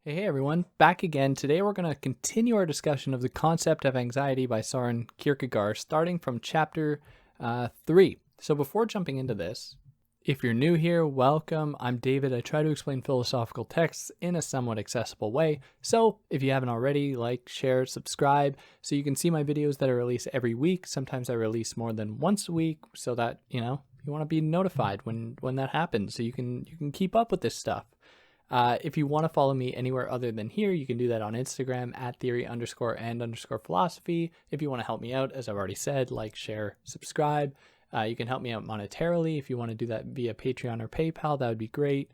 Hey everyone, back again. Today we're going to continue our discussion of the concept of anxiety by Søren Kierkegaard, starting from chapter 3. So before jumping into this, if you're new here, welcome. I'm David. I try to explain philosophical texts in a somewhat accessible way. So if you haven't already, like, share, subscribe, so you can see my videos that I release every week. Sometimes I release more than once a week, so that, you want to be notified when that happens, so you can keep up with this stuff. If you want to follow me anywhere other than here, you can do that on Instagram at theory_and_philosophy. If you want to help me out, as I've already said, like, share, subscribe. You can help me out monetarily. If you want to do that via Patreon or PayPal, that would be great.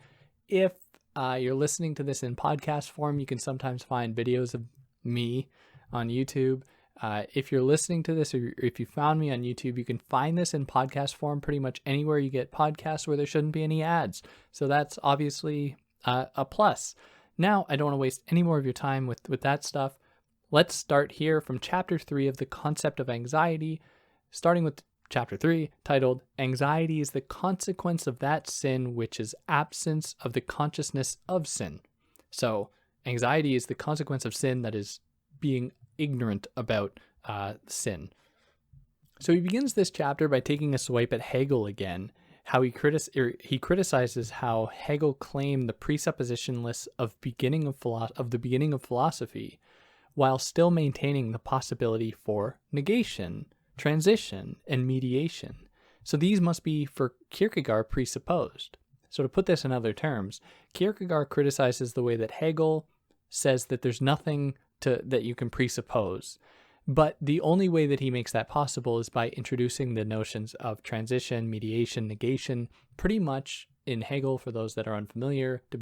If you're listening to this in podcast form, you can sometimes find videos of me on YouTube. If you're listening to this, or if you found me on YouTube, you can find this in podcast form pretty much anywhere you get podcasts where there shouldn't be any ads. So that's obviously a plus. Now, I don't want to waste any more of your time with that stuff. Let's start here from chapter 3 of the concept of anxiety, starting with chapter 3, titled, Anxiety is the consequence of that sin which is absence of the consciousness of sin. So, anxiety is the consequence of sin, that is, being ignorant about sin. So he begins this chapter by taking a swipe at Hegel again, how he criticizes how Hegel claimed the presuppositionless of the beginning of philosophy, while still maintaining the possibility for negation, transition, and mediation. So these must be, for Kierkegaard, presupposed. So to put this in other terms, Kierkegaard criticizes the way that Hegel says that there's nothing that you can presuppose. But the only way that he makes that possible is by introducing the notions of transition, mediation, negation. Pretty much in Hegel, for those that are unfamiliar, to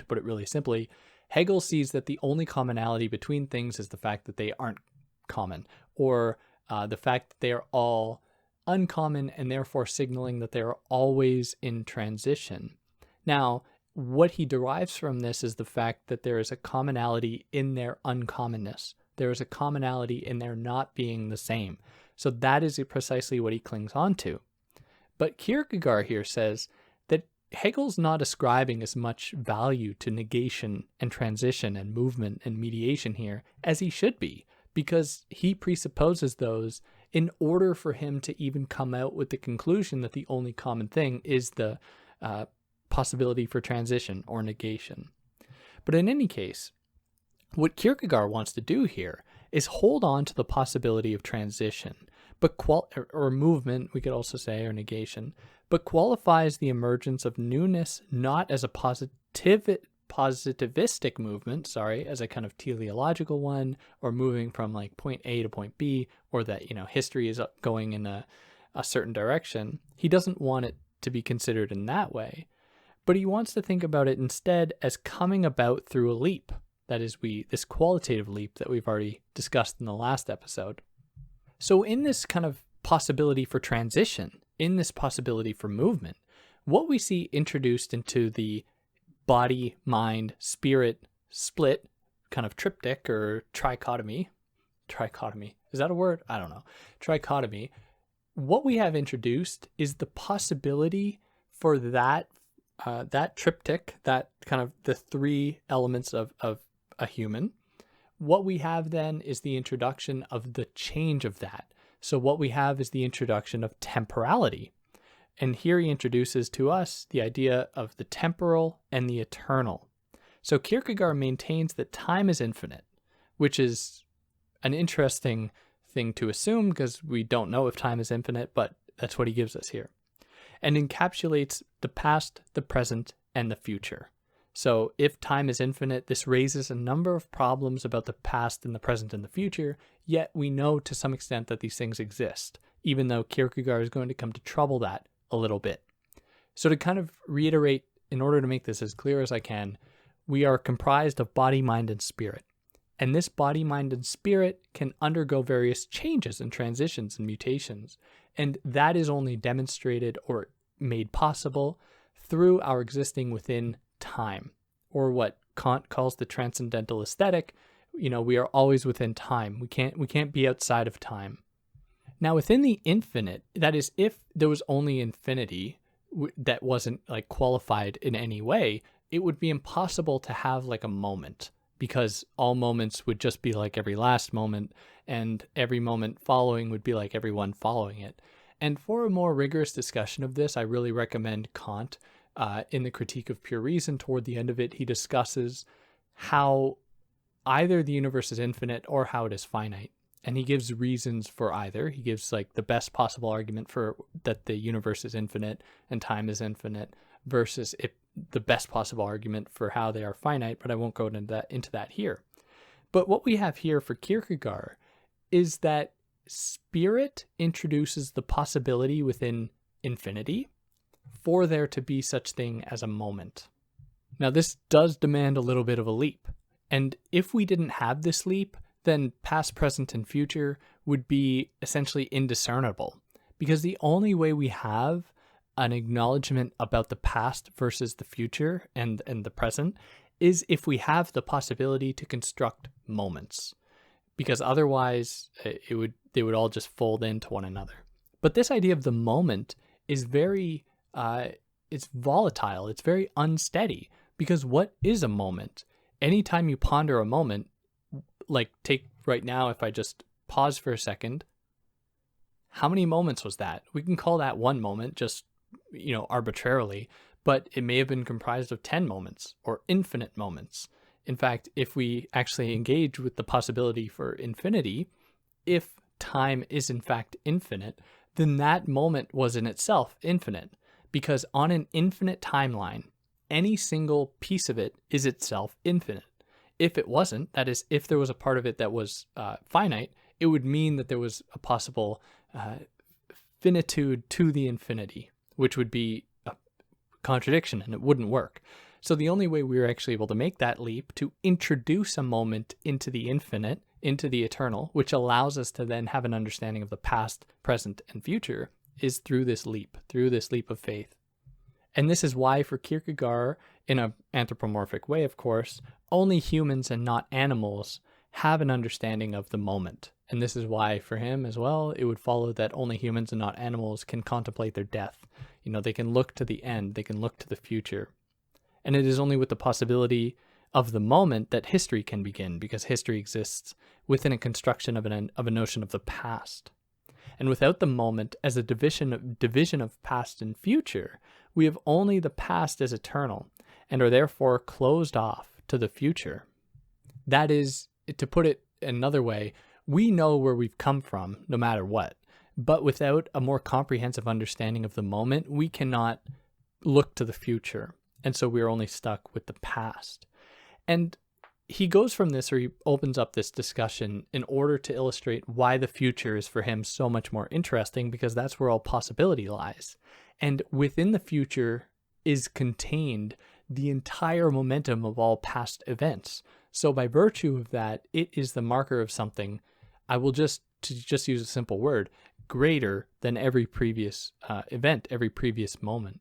put it really simply, Hegel sees that the only commonality between things is the fact that they aren't common, or the fact that they are all uncommon, and therefore signaling that they are always in transition. Now, what he derives from this is the fact that there is a commonality in their uncommonness. There is a commonality in their not being the same. So that is precisely what he clings on to. But Kierkegaard here says that Hegel's not ascribing as much value to negation and transition and movement and mediation here as he should be, because he presupposes those in order for him to even come out with the conclusion that the only common thing is the possibility for transition or negation. But in any case, what Kierkegaard wants to do here is hold on to the possibility of transition, or movement, we could also say, or negation, but qualifies the emergence of newness not as a positivistic movement, as a kind of teleological one, or moving from like point A to point B, or that, history is going in a certain direction. He doesn't want it to be considered in that way, but he wants to think about it instead as coming about through a leap. That is, this qualitative leap that we've already discussed in the last episode. So in this kind of possibility for transition, in this possibility for movement, what we see introduced into the body, mind, spirit split kind of triptych or trichotomy, is that a word? I don't know. Trichotomy. What we have introduced is the possibility for that triptych, that kind of the three elements of a human. What we have then is the introduction of the change of that. So what we have is the introduction of temporality. And here he introduces to us the idea of the temporal and the eternal. So Kierkegaard maintains that time is infinite, which is an interesting thing to assume because we don't know if time is infinite, but that's what he gives us here. And encapsulates the past, the present, and the future. So if time is infinite, this raises a number of problems about the past and the present and the future, yet we know to some extent that these things exist, even though Kierkegaard is going to come to trouble that a little bit. So to kind of reiterate, in order to make this as clear as I can, we are comprised of body, mind, and spirit. And this body, mind, and spirit can undergo various changes and transitions and mutations. And that is only demonstrated or made possible through our existing within time, or what Kant calls the transcendental aesthetic. We are always within time. We can't be outside of time. Now, within the infinite, that is, if there was only infinity that wasn't like qualified in any way, it would be impossible to have like a moment, because all moments would just be like every last moment, and every moment following would be like every one following it. And for a more rigorous discussion of this, I really recommend Kant. In the Critique of Pure Reason, toward the end of it, he discusses how either the universe is infinite or how it is finite. And he gives reasons for either. He gives like the best possible argument for that the universe is infinite and time is infinite, versus the best possible argument for how they are finite, but I won't go into that here. But what we have here for Kierkegaard is that spirit introduces the possibility within infinity for there to be such thing as a moment. Now, this does demand a little bit of a leap. And if we didn't have this leap, then past, present, and future would be essentially indiscernible, because the only way we have an acknowledgement about the past versus the future and the present is if we have the possibility to construct moments, because otherwise they would all just fold into one another. But this idea of the moment is very it's volatile. It's very unsteady, because what is a moment? Anytime you ponder a moment, like take right now, if I just pause for a second, how many moments was that? We can call that one moment, just, arbitrarily, but it may have been comprised of 10 moments or infinite moments. In fact, if we actually engage with the possibility for infinity, if time is in fact infinite, then that moment was in itself infinite, because on an infinite timeline, any single piece of it is itself infinite. If it wasn't, that is, if there was a part of it that was finite, it would mean that there was a possible finitude to the infinity, which would be a contradiction, and it wouldn't work. So the only way we were actually able to make that leap to introduce a moment into the infinite, into the eternal, which allows us to then have an understanding of the past, present, and future, is through this leap of faith. And this is why for Kierkegaard, in an anthropomorphic way, of course, only humans and not animals have an understanding of the moment. And this is why for him as well, it would follow that only humans and not animals can contemplate their death. They can look to the end, they can look to the future. And it is only with the possibility of the moment that history can begin, because history exists within a construction of a notion of the past. And without the moment as a division of past and future, we have only the past as eternal, and are therefore closed off to the future. That is, to put it another way, we know where we've come from, no matter what. But without a more comprehensive understanding of the moment, we cannot look to the future. And so we're only stuck with the past. And he goes from this, or he opens up this discussion in order to illustrate why the future is for him so much more interesting, because that's where all possibility lies. And within the future is contained the entire momentum of all past events. So by virtue of that, it is the marker of something, to just use a simple word, greater than every previous event, every previous moment.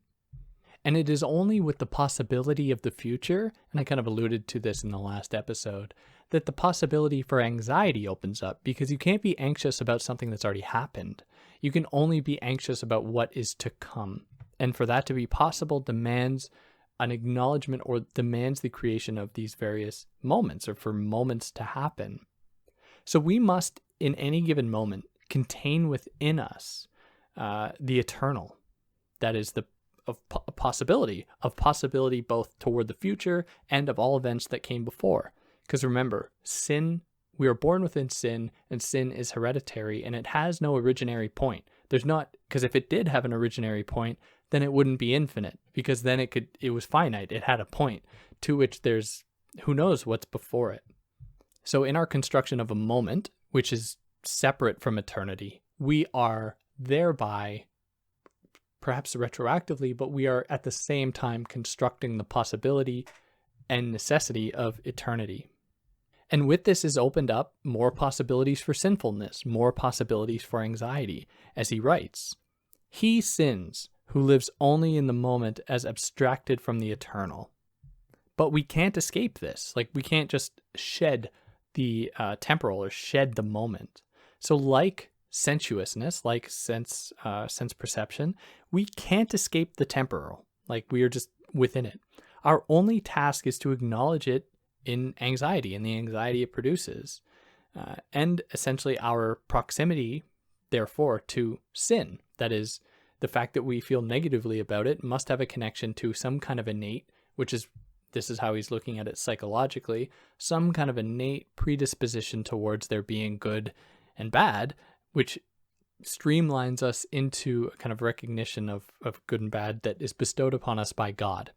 And it is only with the possibility of the future, and I kind of alluded to this in the last episode, that the possibility for anxiety opens up, because you can't be anxious about something that's already happened. You can only be anxious about what is to come. And for that to be possible demands an acknowledgement, or demands the creation of these various moments, or for moments to happen. So we must, in any given moment, contain within us the eternal. That is of possibility both toward the future and of all events that came before. Because remember, we are born within sin, and sin is hereditary, and it has no originary point. Because if it did have an originary point, then it wouldn't be infinite, because then it was finite. It had a point to which there's who knows what's before it. So in our construction of a moment, which is separate from eternity, we are thereby, perhaps retroactively, but we are at the same time constructing the possibility and necessity of eternity. And with this is opened up more possibilities for sinfulness, more possibilities for anxiety. As he writes, "He sins who lives only in the moment as abstracted from the eternal." But we can't escape this. We can't just shed the temporal, or shed the moment. So like sensuousness, like sense perception, we can't escape the temporal. We are just within it. Our only task is to acknowledge it in anxiety and the anxiety it produces, and essentially our proximity, therefore, to sin. That is, the fact that we feel negatively about it must have a connection to some kind of innate, this is how he's looking at it psychologically, some kind of innate predisposition towards there being good and bad, which streamlines us into a kind of recognition of good and bad that is bestowed upon us by God.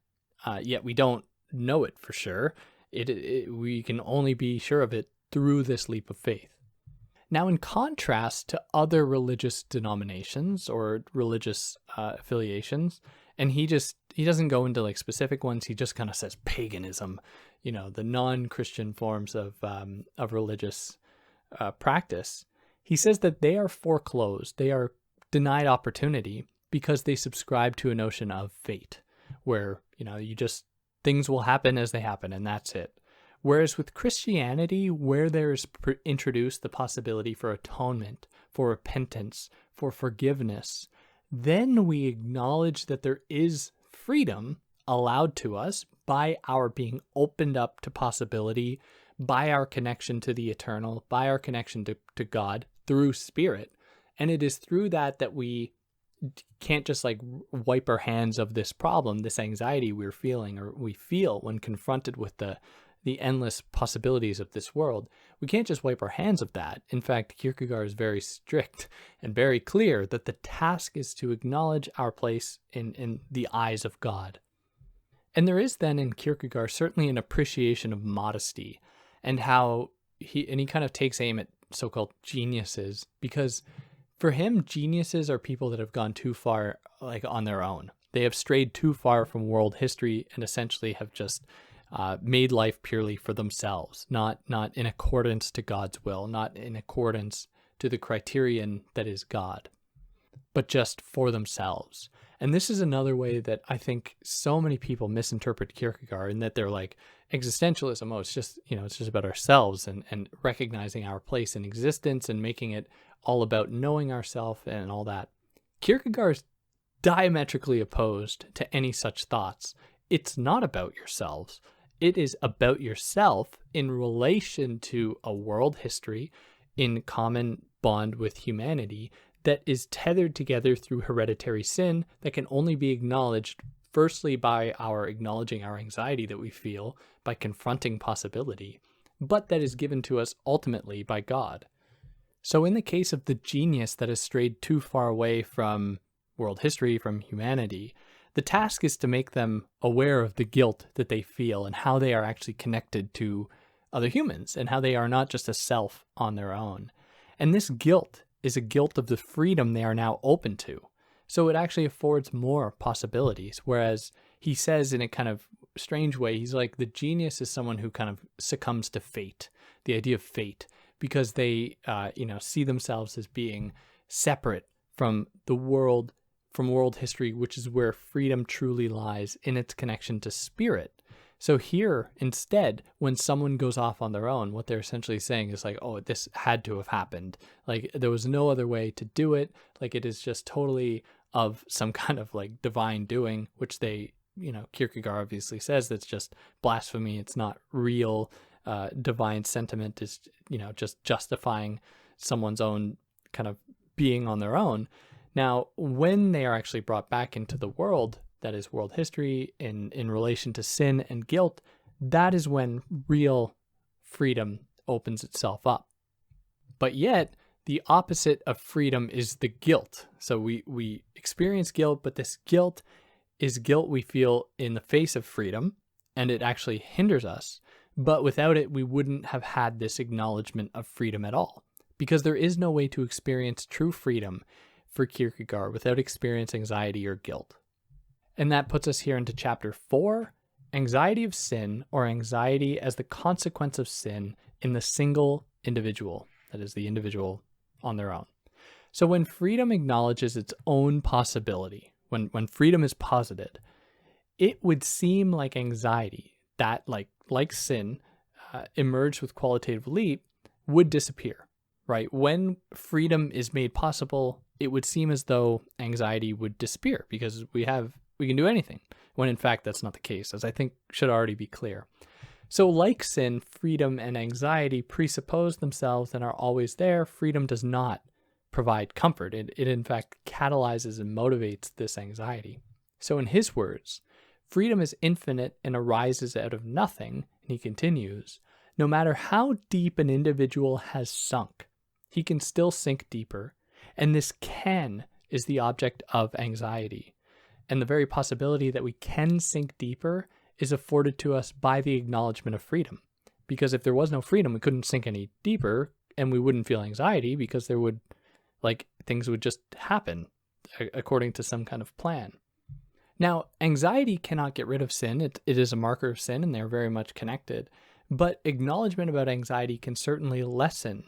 Yet we don't know it for sure. We can only be sure of it through this leap of faith. Now, in contrast to other religious denominations or religious affiliations, and he doesn't go into like specific ones, he just kind of says paganism, the non-Christian forms of religious practice. He says that they are foreclosed, they are denied opportunity because they subscribe to a notion of fate, where, things will happen as they happen, and that's it. Whereas with Christianity, where there's introduced the possibility for atonement, for repentance, for forgiveness, then we acknowledge that there is freedom allowed to us by our being opened up to possibility, by our connection to the eternal, by our connection to God through Spirit. And it is through that we can't just like wipe our hands of this problem, this anxiety we're feeling, or we feel when confronted with the endless possibilities of this world. We can't just wipe our hands of that. In fact, Kierkegaard is very strict and very clear that the task is to acknowledge our place in the eyes of God. And there is then in Kierkegaard certainly an appreciation of modesty, and how he kind of takes aim at so-called geniuses, because for him, geniuses are people that have gone too far, like on their own. They have strayed too far from world history and essentially have just made life purely for themselves, not in accordance to God's will, not in accordance to the criterion that is God, but just for themselves. And this is another way that I think so many people misinterpret Kierkegaard, in that they're like, existentialism, it's just about ourselves and recognizing our place in existence and making it all about knowing ourselves and all that. Kierkegaard is diametrically opposed to any such thoughts. It's not about yourselves. It is about yourself in relation to a world history in common bond with humanity that is tethered together through hereditary sin that can only be acknowledged firstly by our acknowledging our anxiety that we feel, by confronting possibility, but that is given to us ultimately by God. So in the case of the genius that has strayed too far away from world history, from humanity, the task is to make them aware of the guilt that they feel and how they are actually connected to other humans and how they are not just a self on their own. And this guilt is a guilt of the freedom they are now open to. So it actually affords more possibilities. Whereas he says in a kind of strange way, he's like, the genius is someone who kind of succumbs to fate, the idea of fate, because they, see themselves as being separate from the world, from world history, which is where freedom truly lies in its connection to spirit. So here, instead, when someone goes off on their own, what they're essentially saying is like, oh, this had to have happened. Like, there was no other way to do it. Like, it is just totally of some kind of like divine doing, which they, Kierkegaard obviously says that's just blasphemy. It's not real divine sentiment. Is, just justifying someone's own kind of being on their own. Now, when they are actually brought back into the world, that is world history, in relation to sin and guilt, that is when real freedom opens itself up. But yet, the opposite of freedom is the guilt. So we experience guilt, but this guilt is guilt we feel in the face of freedom, and it actually hinders us. But without it, we wouldn't have had this acknowledgement of freedom at all, because there is no way to experience true freedom for Kierkegaard without experiencing anxiety or guilt. And that puts us here into chapter 4, anxiety of sin, or anxiety as the consequence of sin in the single individual, that is the individual on their own. So when freedom acknowledges its own possibility, when freedom is posited, it would seem like anxiety that, like sin, emerged with qualitative leap, would disappear, right? When freedom is made possible, it would seem as though anxiety would disappear because we can do anything. when in fact that's not the case, as I think should already be clear. So like sin, freedom and anxiety presuppose themselves and are always there. Freedom does not provide comfort. It in fact catalyzes and motivates this anxiety. So in his words, freedom is infinite and arises out of nothing, and he continues, no matter how deep an individual has sunk, he can still sink deeper, and this can is the object of anxiety. And the very possibility that we can sink deeper is afforded to us by the acknowledgement of freedom. Because if there was no freedom, we couldn't sink any deeper, and we wouldn't feel anxiety because there would, things would just happen according to some kind of plan. Now, anxiety cannot get rid of sin. It is a marker of sin, and they're very much connected. But acknowledgement about anxiety can certainly lessen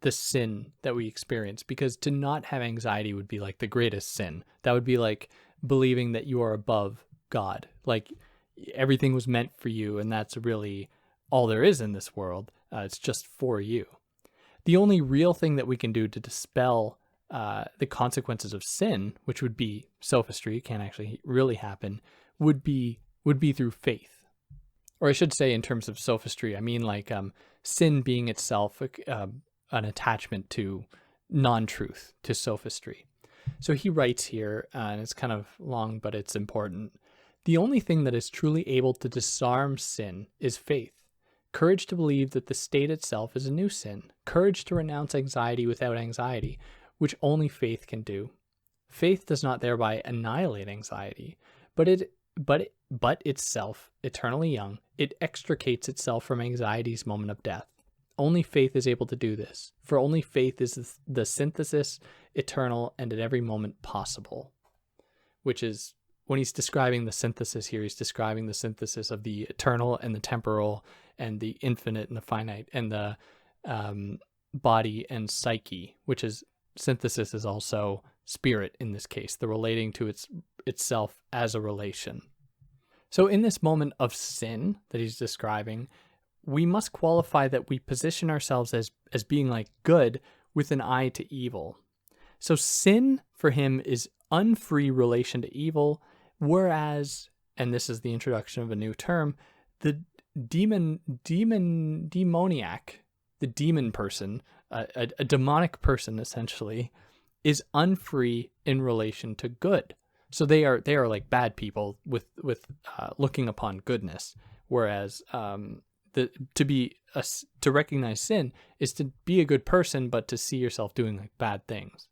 the sin that we experience, because to not have anxiety would be like the greatest sin. That would be like believing that you are above God. Like everything was meant for you, and that's really all there is in this world. It's just for you. The only real thing that we can do to dispel the consequences of sin, which would be sophistry, can't actually really happen, would be through faith. Or I should say, in terms of sophistry, I mean sin being itself an attachment to non-truth, to sophistry. So he writes here, and it's kind of long, but it's important. The only thing that is truly able to disarm sin is faith. Courage to believe that the state itself is a new sin. Courage to renounce anxiety without anxiety, which only faith can do. Faith does not thereby annihilate anxiety, but itself, eternally young, it extricates itself from anxiety's moment of death. Only faith is able to do this, for only faith is the synthesis, eternal, and at every moment possible. Which is, when he's describing the synthesis here, he's describing the synthesis of the eternal and the temporal and the infinite and the finite and the body and psyche, which is, synthesis is also spirit in this case, the relating to itself as a relation. So in this moment of sin that he's describing, we must qualify that we position ourselves as being like good with an eye to evil. So sin for him is unfree relation to evil, whereas, and this is the introduction of a new term, the demoniac, the demon person, a demonic person essentially, is unfree in relation to good. So they are like bad people with looking upon goodness, whereas to recognize sin is to be a good person, but to see yourself doing like bad things.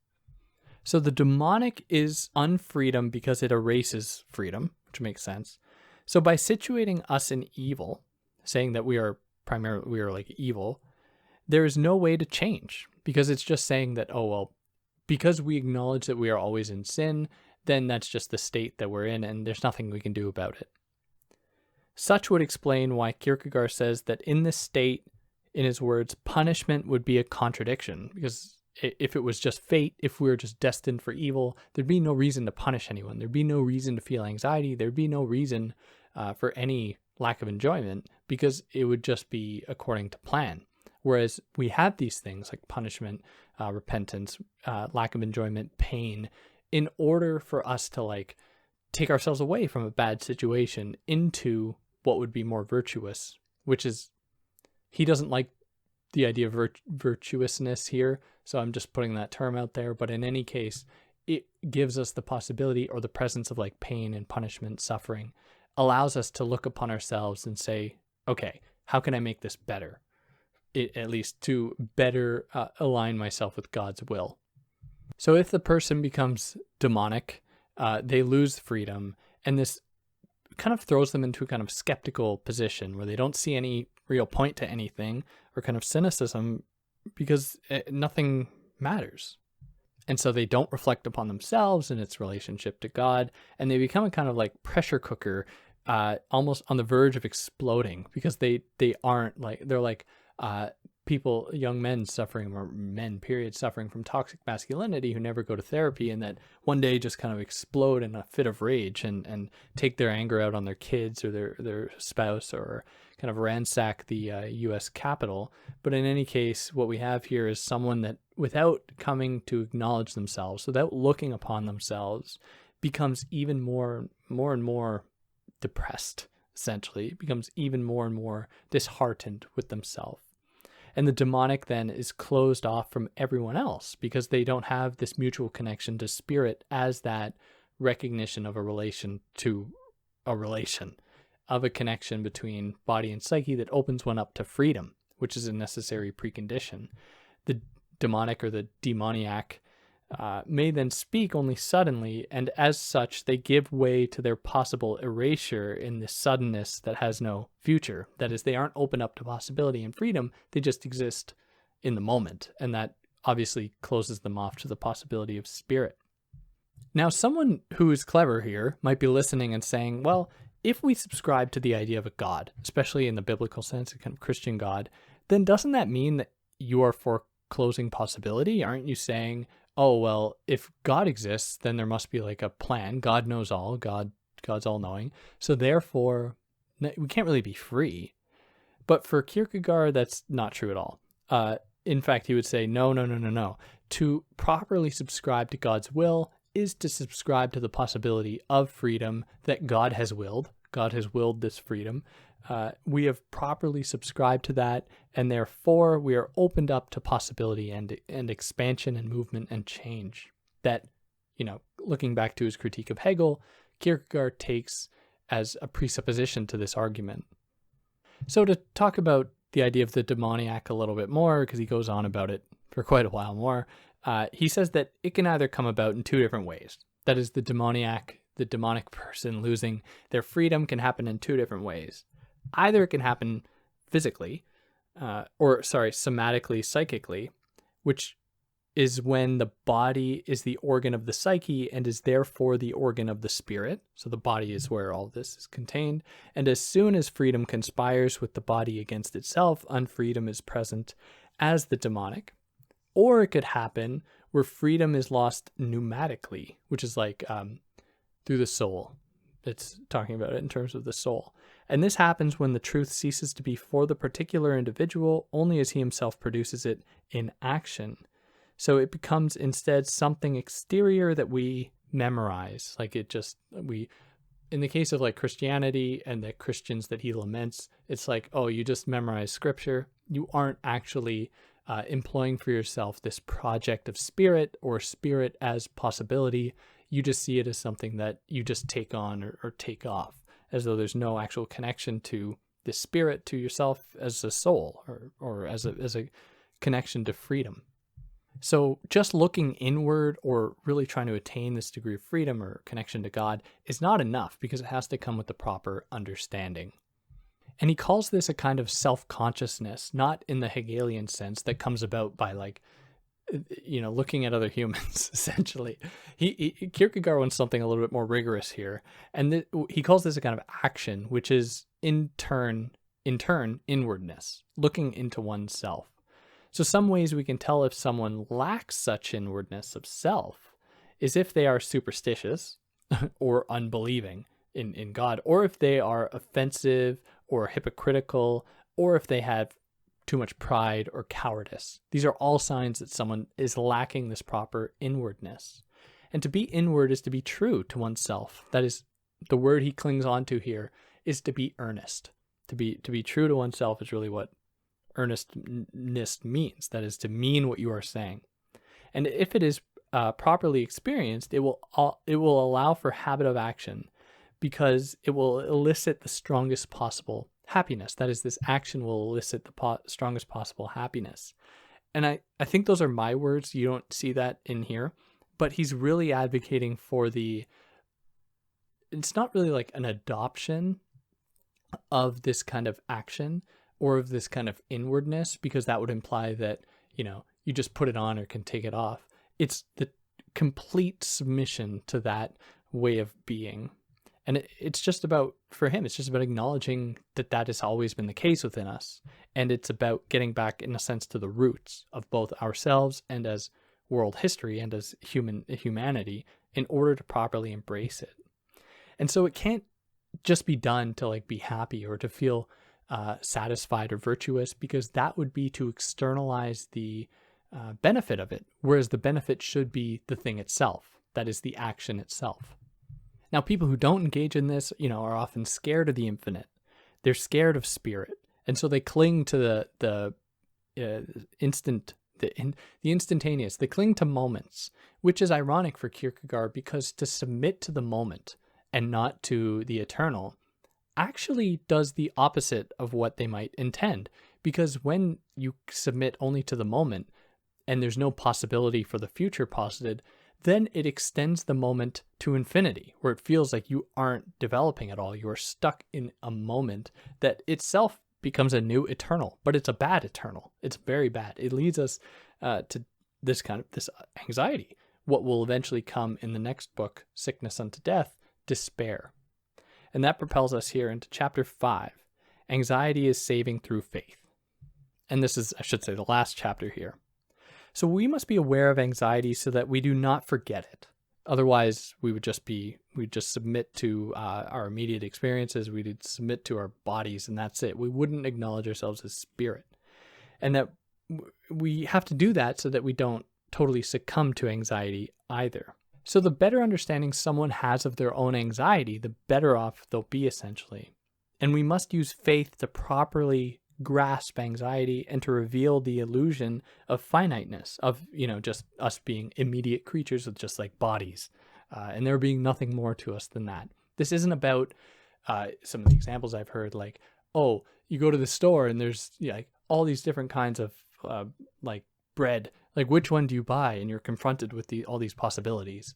So the demonic is unfreedom because it erases freedom, which makes sense. So by situating us in evil, saying that we are like evil, there is no way to change, because it's just saying that, oh, well, because we acknowledge that we are always in sin, then that's just the state that we're in, and there's nothing we can do about it. Such would explain why Kierkegaard says that in this state, in his words, punishment would be a contradiction, because if it was just fate, if we were just destined for evil, there'd be no reason to punish anyone. There'd be no reason to feel anxiety. There'd be no reason for any lack of enjoyment, because it would just be according to plan. Whereas we have these things like punishment, repentance, lack of enjoyment, pain, in order for us to like take ourselves away from a bad situation into what would be more virtuous, which is, he doesn't like the idea of virtuousness here, so I'm just putting that term out there. But in any case, it gives us the possibility, or the presence of like pain and punishment, suffering, allows us to look upon ourselves and say, okay, how can I make this better? At least to better align myself with God's will. So if the person becomes demonic, they lose freedom, and this kind of throws them into a kind of skeptical position where they don't see any real point to anything, or kind of cynicism, because nothing matters. And so they don't reflect upon themselves and its relationship to God, and they become a kind of like pressure cooker, almost on the verge of exploding, because they aren't like, they're like people, young men suffering, or men period, suffering from toxic masculinity, who never go to therapy, and that one day just kind of explode in a fit of rage and take their anger out on their kids or their spouse, or kind of ransack the U.S. Capitol. But in any case, what we have here is someone that, without coming to acknowledge themselves, without looking upon themselves, becomes even more and more depressed, essentially, becomes even more and more disheartened with themselves. And the demonic then is closed off from everyone else because they don't have this mutual connection to spirit as that recognition of a relation to a relation, of a connection between body and psyche that opens one up to freedom, which is a necessary precondition. The demonic or the demoniac may then speak only suddenly, and as such, they give way to their possible erasure in this suddenness that has no future. That is, they aren't open up to possibility and freedom, they just exist in the moment, and that obviously closes them off to the possibility of spirit. Now, someone who is clever here might be listening and saying, well, if we subscribe to the idea of a God, especially in the biblical sense, a kind of Christian God, then doesn't that mean that you are foreclosing possibility? Aren't you saying, oh, well, if God exists, then there must be like a plan. God knows all. God's all-knowing. So therefore, we can't really be free. But for Kierkegaard, that's not true at all. In fact, he would say, no. To properly subscribe to God's will is to subscribe to the possibility of freedom that God has willed. God has willed this freedom. We have properly subscribed to that, and therefore we are opened up to possibility and expansion and movement and change. That, looking back to his critique of Hegel, Kierkegaard takes as a presupposition to this argument. So to talk about the idea of the demoniac a little bit more, because he goes on about it for quite a while more, he says that it can either come about in two different ways. That is, the demonic person losing their freedom can happen in two different ways. Either it can happen physically, somatically, psychically, which is when the body is the organ of the psyche and is therefore the organ of the spirit. So the body is where all this is contained. And as soon as freedom conspires with the body against itself, unfreedom is present as the demonic. Or it could happen where freedom is lost pneumatically, which is like through the soul. It's talking about it in terms of the soul. And this happens when the truth ceases to be for the particular individual only as he himself produces it in action. So it becomes instead something exterior that we memorize. Like in the case of like Christianity and the Christians that he laments, it's like, oh, you just memorize scripture. You aren't actually employing for yourself this project of spirit or spirit as possibility. You just see it as something that you just take on or take off, as though there's no actual connection to the spirit, to yourself as a soul or as a connection to freedom. So just looking inward or really trying to attain this degree of freedom or connection to God is not enough, because it has to come with the proper understanding. And he calls this a kind of self-consciousness, not in the Hegelian sense that comes about by looking at other humans, essentially. Kierkegaard wants something a little bit more rigorous here. And he calls this a kind of action, which is in turn, inwardness, looking into oneself. So some ways we can tell if someone lacks such inwardness of self is if they are superstitious or unbelieving in God, or if they are offensive or hypocritical, or if they have too much pride or cowardice. These are all signs that someone is lacking this proper inwardness. And to be inward is to be true to oneself. That is, the word he clings on to here is to be earnest. To be true to oneself is really what earnestness means. That is, to mean what you are saying. And if it is properly experienced, it will allow for habit of action, because it will elicit the strongest possible happiness. That is, this action will elicit the strongest possible happiness. And I think those are my words. You don't see that in here, but he's really advocating for it's not really like an adoption of this kind of action or of this kind of inwardness, because that would imply that, you just put it on or can take it off. It's the complete submission to that way of being. And it's just about, for him, it's just about acknowledging that has always been the case within us. And it's about getting back, in a sense, to the roots of both ourselves and as world history and as humanity in order to properly embrace it. And so it can't just be done to be happy or to feel satisfied or virtuous, because that would be to externalize the benefit of it, whereas the benefit should be the thing itself, that is the action itself. Now, people who don't engage in this, are often scared of the infinite. They're scared of spirit. And so they cling to the instantaneous. They cling to moments, which is ironic for Kierkegaard, because to submit to the moment and not to the eternal actually does the opposite of what they might intend. Because when you submit only to the moment and there's no possibility for the future posited, then it extends the moment to infinity, where it feels like you aren't developing at all. You are stuck in a moment that itself becomes a new eternal, but it's a bad eternal. It's very bad. It leads us to this anxiety, what will eventually come in the next book, Sickness Unto Death, despair. And that propels us here into chapter 5. Anxiety is saving through faith. And this is, I should say, the last chapter here. So we must be aware of anxiety so that we do not forget it. Otherwise, we'd just submit to our immediate experiences. We'd submit to our bodies, and that's it. We wouldn't acknowledge ourselves as spirit. And that we have to do that so that we don't totally succumb to anxiety either. So the better understanding someone has of their own anxiety, the better off they'll be, essentially. And we must use faith to properly grasp anxiety and to reveal the illusion of finiteness, of, just us being immediate creatures with just like bodies, and there being nothing more to us than that. This isn't about some of the examples I've heard, like, oh, you go to the store and there's all these different kinds of bread. Like, which one do you buy? And you're confronted with all these possibilities.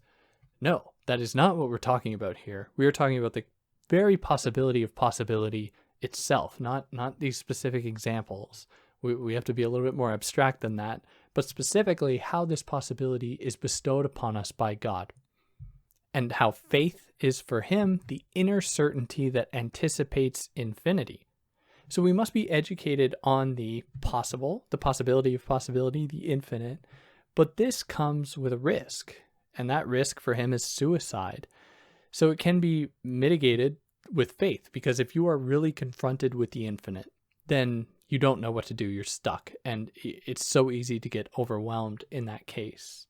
No, that is not what we're talking about here. We are talking about the very possibility of possibility itself, not these specific examples. We have to be a little bit more abstract than that, but specifically how this possibility is bestowed upon us by God, and how faith is for him the inner certainty that anticipates infinity. So we must be educated on the possibility of possibility, the infinite, but this comes with a risk, and that risk for him is suicide. So it can be mitigated with faith, because if you are really confronted with the infinite, then you don't know what to do. You're stuck, and it's so easy to get overwhelmed in that case.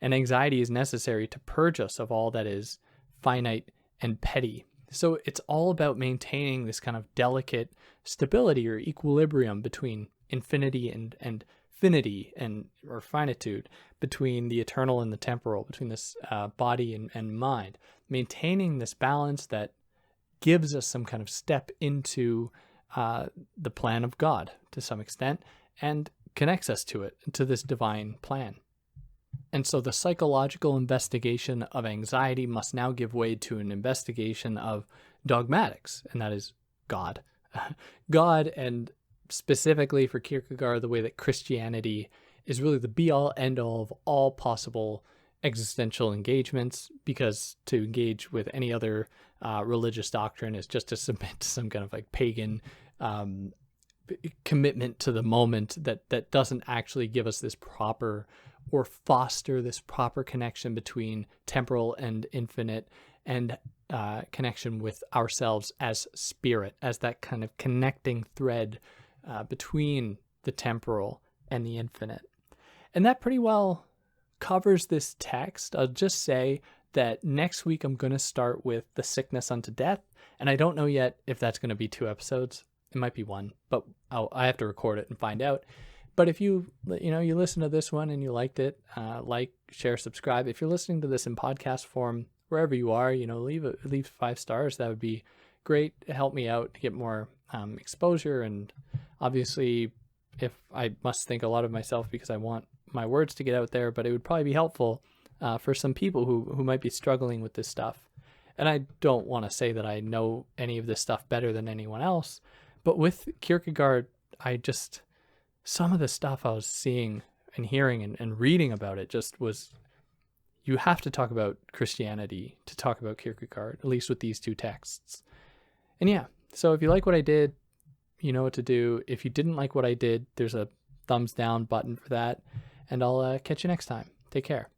And anxiety is necessary to purge us of all that is finite and petty. So it's all about maintaining this kind of delicate stability or equilibrium between infinity and finity or finitude, between the eternal and the temporal, between this body and mind, maintaining this balance that gives us some kind of step into the plan of God to some extent, and connects us to it, to this divine plan. And so the psychological investigation of anxiety must now give way to an investigation of dogmatics, and that is God. God, and specifically for Kierkegaard, the way that Christianity is really the be-all, end-all of all possible existential engagements, because to engage with any other religious doctrine is just to submit to some kind of pagan commitment to the moment that doesn't actually give us this proper, or foster this proper connection between temporal and infinite, and connection with ourselves as spirit, as that kind of connecting thread between the temporal and the infinite. And that pretty well covers this text. I'll just say that next week I'm going to start with the sickness unto death, and I don't know yet if that's going to be 2 episodes. It might be 1, but I have to record it and find out. But if you listen to this one and you liked it, like, share, subscribe. If you're listening to this in podcast form, wherever you are, leave 5 stars. That would be great. Help me out to get more exposure. And obviously, if I must think a lot of myself because I want my words to get out there, but it would probably be helpful for some people who might be struggling with this stuff. And I don't want to say that I know any of this stuff better than anyone else, but with Kierkegaard, some of the stuff I was seeing and hearing and reading about it just was, you have to talk about Christianity to talk about Kierkegaard, at least with these 2 texts. And yeah, so if you like what I did, you know what to do. If you didn't like what I did, there's a thumbs down button for that. And I'll catch you next time. Take care.